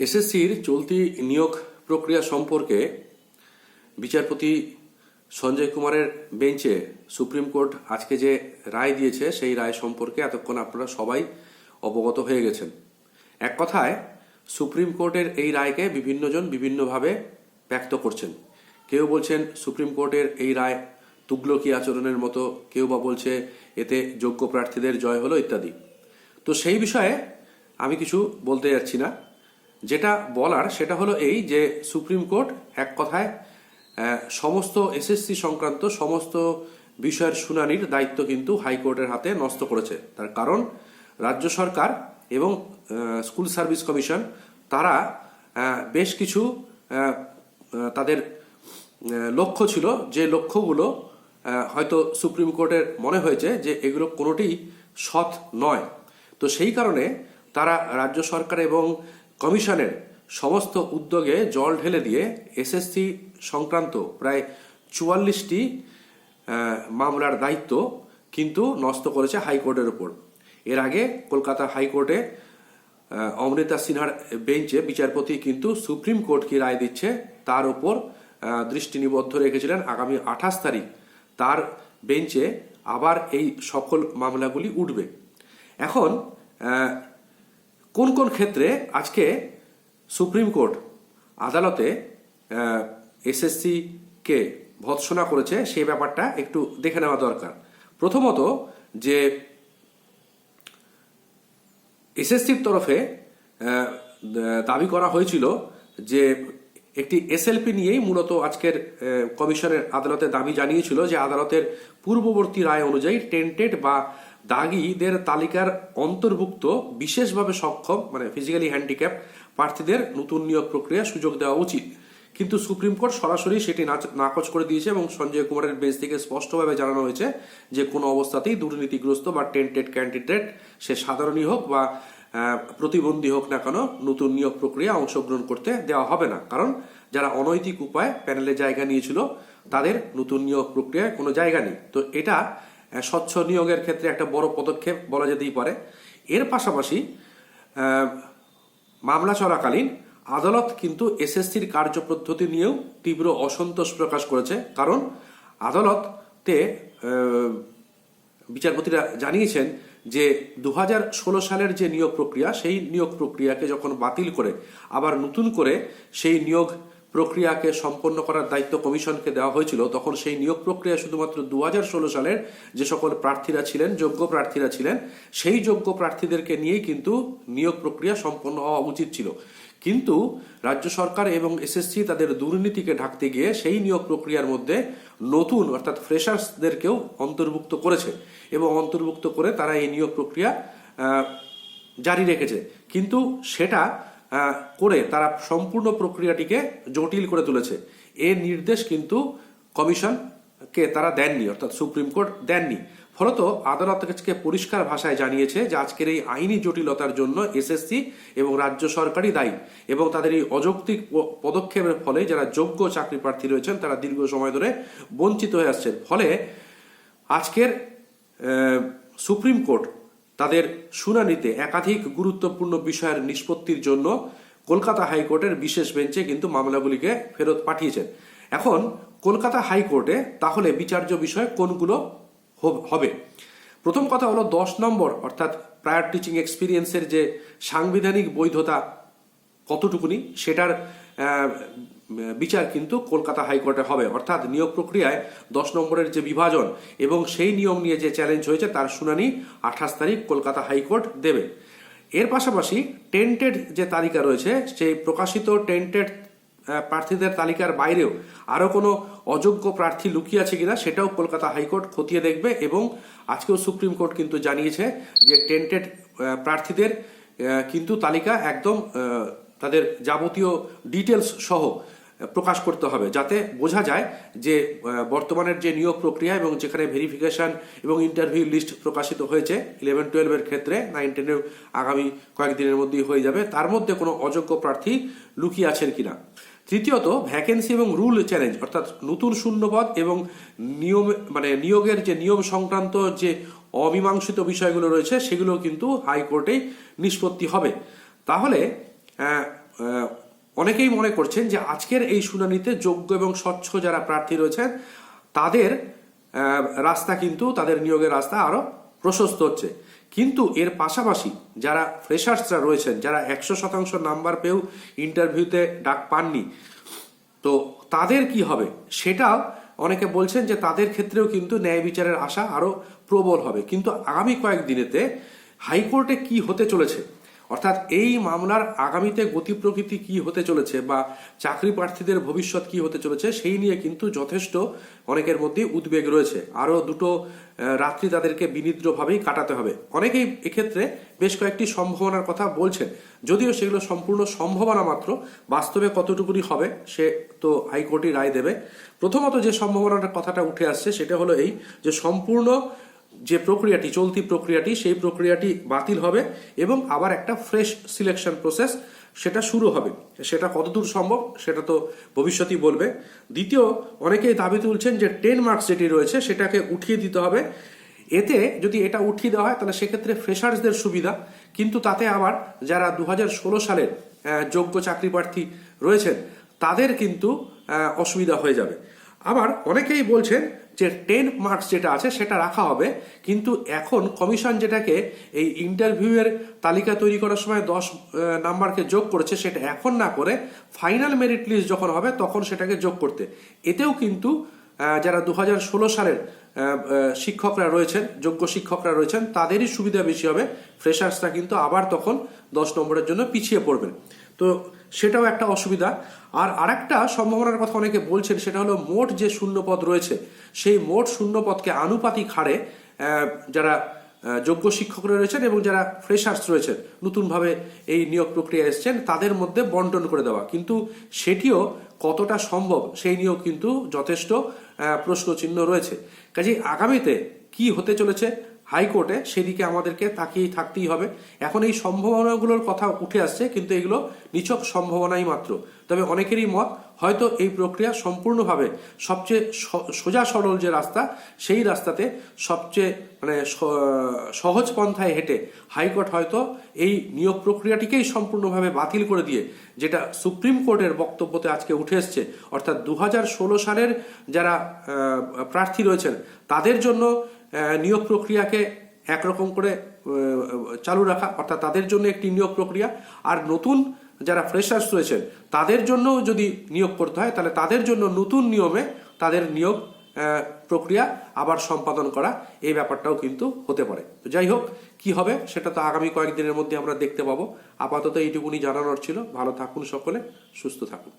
এসএসসির চলতি নিয়োগ প্রক্রিয়া সম্পর্কে বিচারপতি সঞ্জয় কুমারের বেঞ্চে সুপ্রিম কোর্ট আজকে যে রায় দিয়েছে সেই রায় সম্পর্কে এতক্ষণ আপনারা সবাই অবগত হয়ে গেছেন। এক কথায় সুপ্রিম কোর্টের এই রায়কে বিভিন্নজন বিভিন্নভাবে ব্যক্ত করছেন। কেউ বলছেন সুপ্রিম কোর্টের এই রায় তুগলকি আচরণের মতো, কেউ বা বলছে এতে যোগ্য প্রার্থীদের জয় হলো ইত্যাদি। তো সেই বিষয়ে আমি কিছু বলতে যাচ্ছি না। যেটা বলার সেটা হলো এই যে সুপ্রিম কোর্ট এক কথায় সমস্ত এসএসসি সংক্রান্ত সমস্ত বিষয়ের শুনানির দায়িত্ব কিন্তু হাইকোর্টের হাতে ন্যস্ত করেছে। তার কারণ রাজ্য সরকার এবং স্কুল সার্ভিস কমিশন তারা বেশ কিছু তাদের লক্ষ্য ছিল, যে লক্ষ্যগুলো হয়তো সুপ্রিম কোর্টের মনে হয়েছে যে এগুলো কোনোটিই সৎ নয়। তো সেই কারণে তারা রাজ্য সরকার এবং কমিশনের সমস্ত উদ্যোগে জল ঢেলে দিয়ে এসএসসি সংক্রান্ত প্রায় 44টি মামলার দায়িত্ব কিন্তু ন্যস্ত করেছে হাইকোর্টের উপর। এর আগে কলকাতা হাইকোর্টে অমৃতা সিনহার বেঞ্চে বিচারপতি কিন্তু সুপ্রিম কোর্ট কি রায় দিচ্ছে তার উপর দৃষ্টি নিবদ্ধ রেখেছিলেন। আগামী 28 তারিখ তার বেঞ্চে আবার এই সকল মামলাগুলি উঠবে। এখন কোন কোন ক্ষেত্রে আজকে সুপ্রিম কোর্ট আদালতে এসএসসি কে ভৎসনা করেছে সেই ব্যাপারটা একটু দেখে নেওয়া দরকার। প্রথমত, যে এসএসসির তরফে দাবি করা হয়েছিল যে একটি এসএলপি নিয়েই মূলত আজকের কমিশনের আদালতে দাবি জানিয়েছিল যে আদালতের পূর্ববর্তী রায় অনুযায়ী টেন্টেড বা দাগিদের তালিকার অন্তর্ভুক্ত বিশেষভাবে সক্ষম মানে ফিজিক্যালি হ্যান্ডিক্যাপ প্রার্থীদের নতুন নিয়োগ প্রক্রিয়া সুযোগ দেওয়া উচিত। কিন্তু সুপ্রিম কোর্ট সরাসরি সেটি নাকচ করে দিয়েছে এবং সঞ্জয় কুমারের বেঞ্চ থেকে স্পষ্টভাবে জানানো হয়েছে যে কোনো অবস্থাতেই দুর্নীতিগ্রস্ত বা টেন্টেড ক্যান্ডিডেট, সে সাধারণই হোক বা প্রতিবন্ধী হোক না কেন, নতুন নিয়োগ প্রক্রিয়া অংশগ্রহণ করতে দেওয়া হবে না। কারণ যারা অনৈতিক উপায়ে প্যানেলে জায়গা নিয়েছিল তাদের নতুন নিয়োগ প্রক্রিয়ায় কোনো জায়গা নেই। তো এটা স্বচ্ছ নিয়োগের ক্ষেত্রে একটা বড় পদক্ষেপ বলা যেতেই পারে। এর পাশাপাশি মামলা চলাকালীন আদালত কিন্তু এসএসসির কার্যপদ্ধতি নিয়েও তীব্র অসন্তোষ প্রকাশ করেছে। কারণ আদালতে বিচারপতিরা জানিয়েছেন যে 2016 সালের যে নিয়োগ প্রক্রিয়া সেই নিয়োগ প্রক্রিয়াকে যখন বাতিল করে আবার নতুন করে সেই নিয়োগ প্রক্রিয়াকে সম্পন্ন করার দায়িত্ব কমিশনকে দেওয়া হয়েছিল, তখন সেই নিয়োগ প্রক্রিয়া শুধুমাত্র 2016 সালের যে সকল প্রার্থীরা ছিলেন, যোগ্য প্রার্থীরা ছিলেন, সেই যোগ্য প্রার্থীদেরকে নিয়েই কিন্তু নিয়োগ প্রক্রিয়া সম্পন্ন হওয়া উচিত ছিল। কিন্তু রাজ্য সরকার এবং এসএসসি তাদের দুর্নীতিকে ঢাকতে গিয়ে সেই নিয়োগ প্রক্রিয়ার মধ্যে নতুন অর্থাৎ ফ্রেশার্সদেরকেও অন্তর্ভুক্ত করেছে এবং অন্তর্ভুক্ত করে তারা এই নিয়োগ প্রক্রিয়া জারি রেখেছে। কিন্তু সেটা করে তারা সম্পূর্ণ প্রক্রিয়াটিকে জটিল করে তুলেছে। এর নির্দেশ কিন্তু কমিশনকে তারা দেননি, অর্থাৎ সুপ্রিম কোর্ট দেননি। ফলত আদালত আজকে পরিষ্কার ভাষায় জানিয়েছে যে আজকের এই আইনি জটিলতার জন্য এসএসসি এবং রাজ্য সরকারই দায়ী এবং তাদের এই অযৌক্তিক পদক্ষেপের ফলে যারা যোগ্য চাকরি প্রার্থী রয়েছেন তারা দীর্ঘ সময় ধরে বঞ্চিত হয়ে আসছেন। ফলে আজকের সুপ্রিম কোর্ট তাদের শুনানিতে একাধিক গুরুত্বপূর্ণ বিষয়ের নিষ্পত্তির জন্য কলকাতা হাইকোর্টের বিশেষ বেঞ্চে কিন্তু মামলাগুলিকে ফেরত পাঠিয়েছেন। এখন কলকাতা হাইকোর্টে তাহলে বিচার্য বিষয় কোনগুলো হবে? প্রথম কথা হলো 10 নম্বর অর্থাৎ প্রায়র টিচিং এক্সপিরিয়েন্সের যে সাংবিধানিক বৈধতা কতটুকুনি সেটার বিচার কিন্তু কলকাতা হাইকোর্টে হবে। অর্থাৎ নিয়োগ প্রক্রিয়ায় 10 নম্বরের যে বিভাজন এবং সেই নিয়ম নিয়ে যে চ্যালেঞ্জ হয়েছে তার শুনানি 28 তারিখ কলকাতা হাইকোর্ট দেবে। এর পাশাপাশি টেন্টেড যে তালিকা রয়েছে সেই প্রকাশিত টেন্টেড প্রার্থীদের তালিকার বাইরেও আরও কোনো অযোগ্য প্রার্থী লুকিয়ে আছে কিনা সেটাও কলকাতা হাইকোর্ট খতিয়ে দেখবে। এবং আজকেও সুপ্রিম কোর্ট কিন্তু জানিয়েছে যে টেন্টেড প্রার্থীদের কিন্তু তালিকা একদম তাদের যাবতীয় ডিটেলস সহ প্রকাশ করতে হবে, যাতে বোঝা যায় যে বর্তমানের যে নিয়োগ প্রক্রিয়া এবং যেখানে ভেরিফিকেশন এবং ইন্টারভিউ লিস্ট প্রকাশিত হয়েছে 11-12 ক্ষেত্রে, 9-10 আগামী কয়েকদিনের মধ্যেই হয়ে যাবে, তার মধ্যে কোনো অযোগ্য প্রার্থী লুকিয়ে আছেন কিনা। তৃতীয়ত, ভ্যাকেন্সি এবং রুল চ্যালেঞ্জ অর্থাৎ নতুন শূন্যপদ এবং নিয়ম নিয়োগের যে নিয়ম সংক্রান্ত যে অমীমাংসিত বিষয়গুলো রয়েছে সেগুলো কিন্তু হাইকোর্টেই নিষ্পত্তি হবে। তাহলে অনেকেই মনে করছেন যে আজকের এই শুনানিতে যোগ্য এবং স্বচ্ছ যারা প্রার্থী রয়েছেন তাদের রাস্তা কিন্তু, তাদের নিয়োগের রাস্তা আরো প্রশস্ত হচ্ছে। কিন্তু এর পাশাপাশি যারা ফ্রেশার্সরা রয়েছেন, যারা 100% নাম্বার পেয়েও ইন্টারভিউতে ডাক পাননি, তো তাদের কি হবে সেটাও অনেকে বলছেন যে তাদের ক্ষেত্রেও কিন্তু ন্যায় বিচারের আশা আরো প্রবল হবে। কিন্তু আগামী কয়েকদিনেতে হাইকোর্টে কি হতে চলেছে, অর্থাৎ এই মামলার আগামীতে গতি প্রকৃতি কি হতে চলেছে বা চাকরি প্রার্থীদের ভবিষ্যৎ কি হতে চলেছে সেই নিয়ে কিন্তু যথেষ্ট অনেকের মধ্যে উদ্বেগ রয়েছে। আরও দুটো রাত্রি তাদেরকে বিনিদ্রভাবেই কাটাতে হবে। অনেকেই এক্ষেত্রে বেশ কয়েকটি সম্ভাবনার কথা বলছেন, যদিও সেগুলো সম্পূর্ণ সম্ভাবনা মাত্র, বাস্তবে কতটুকুনি হবে সে তো হাইকোর্টই রায় দেবে। প্রথমত যে সম্ভাবনার কথাটা উঠে আসছে সেটা হলো এই যে সম্পূর্ণ যে প্রক্রিয়াটি, চলতি প্রক্রিয়াটি, সেই প্রক্রিয়াটি বাতিল হবে এবং আবার একটা ফ্রেশ সিলেকশন প্রসেস সেটা শুরু হবে। সেটা কতদূর সম্ভব সেটা তো ভবিষ্যতই বলবে। দ্বিতীয়, অনেকেই দাবি তুলছেন যে 10 মার্কস যেটি রয়েছে সেটাকে উঠিয়ে দিতে হবে। এতে যদি এটা উঠিয়ে দেওয়া হয় তাহলে সেক্ষেত্রে ফ্রেশার্সদের সুবিধা, কিন্তু তাতে আবার যারা 2016 সালের যোগ্য চাকরি প্রার্থী রয়েছেন তাদের কিন্তু অসুবিধা হয়ে যাবে। আবার অনেকেই বলছেন যে 10 মার্কস যেটা আছে সেটা রাখা হবে, কিন্তু এখন কমিশন যেটাকে এই ইন্টারভিউয়ের তালিকা তৈরি করার সময় 10 নাম্বারকে যোগ করেছে সেটা এখন না করে ফাইনাল মেরিট লিস্ট যখন হবে তখন সেটাকে যোগ করতে। এতেও কিন্তু যারা 2016 সালের শিক্ষকরা রয়েছেন, যোগ্য শিক্ষকরা রয়েছেন, তাদেরই সুবিধা বেশি হবে। ফ্রেশার্সরা কিন্তু আবার তখন 10 নম্বরের জন্য পিছিয়ে পড়বেন। তো সেটাও একটা অসুবিধা। আর আরেকটা সম্ভাবনার কথা অনেকে বলছেন, সেটা হলো মোট যে শূন্যপদ রয়েছে সেই মোট শূন্যপদকে আনুপাতিক হারে যারা যোগ্য শিক্ষকরা রয়েছেন এবং যারা ফ্রেশার্স রয়েছেন, নতুনভাবে এই নিয়োগ প্রক্রিয়া এসছেন, তাদের মধ্যে বন্টন করে দেওয়া। কিন্তু সেটিও কতটা সম্ভব সেই নিয়েও কিন্তু যথেষ্ট প্রশ্নচিহ্ন রয়েছে। কাজেই আগামীতে কি হতে চলেছে হাইকোর্টে সেদিকে আমাদেরকে তাকিয়ে থাকতেই হবে। এখন এই সম্ভাবনাগুলোর কথা উঠে আসছে, কিন্তু এগুলো নিছক সম্ভাবনাই মাত্র। তবে অনেকেরই মত হয়তো এই প্রক্রিয়া সম্পূর্ণভাবে সবচেয়ে সোজা সরল যে রাস্তা, সেই রাস্তাতে সবচেয়ে সহজ পন্থায় হেঁটে হাইকোর্ট হয়তো এই নিয়োগ প্রক্রিয়াটিকেই সম্পূর্ণভাবে বাতিল করে দিয়ে, যেটা সুপ্রিম কোর্টের বক্তব্যতে আজকে উঠে এসছে, অর্থাৎ 2016 সালের যারা প্রার্থী রয়েছেন তাদের জন্য নিয়োগ প্রক্রিয়াকে একরকম করে চালু রাখা, অর্থাৎ তাদের জন্য একটি নিয়োগ প্রক্রিয়া, আর নতুন যারা ফ্রেশার্স রয়েছেন তাদের জন্য যদি নিয়োগ করতে হয় তাহলে তাদের জন্য নতুন নিয়মে তাদের নিয়োগ প্রক্রিয়া আবার সম্পাদন করা, এই ব্যাপারটাও কিন্তু হতে পারে। তো যাই হোক, কি হবে সেটা তো আগামী কয়েকদিনের মধ্যে আমরা দেখতে পাবো। আপাতত এইটুকুনি জানানোর ছিল। ভালো থাকুন সকলে, সুস্থ থাকুন।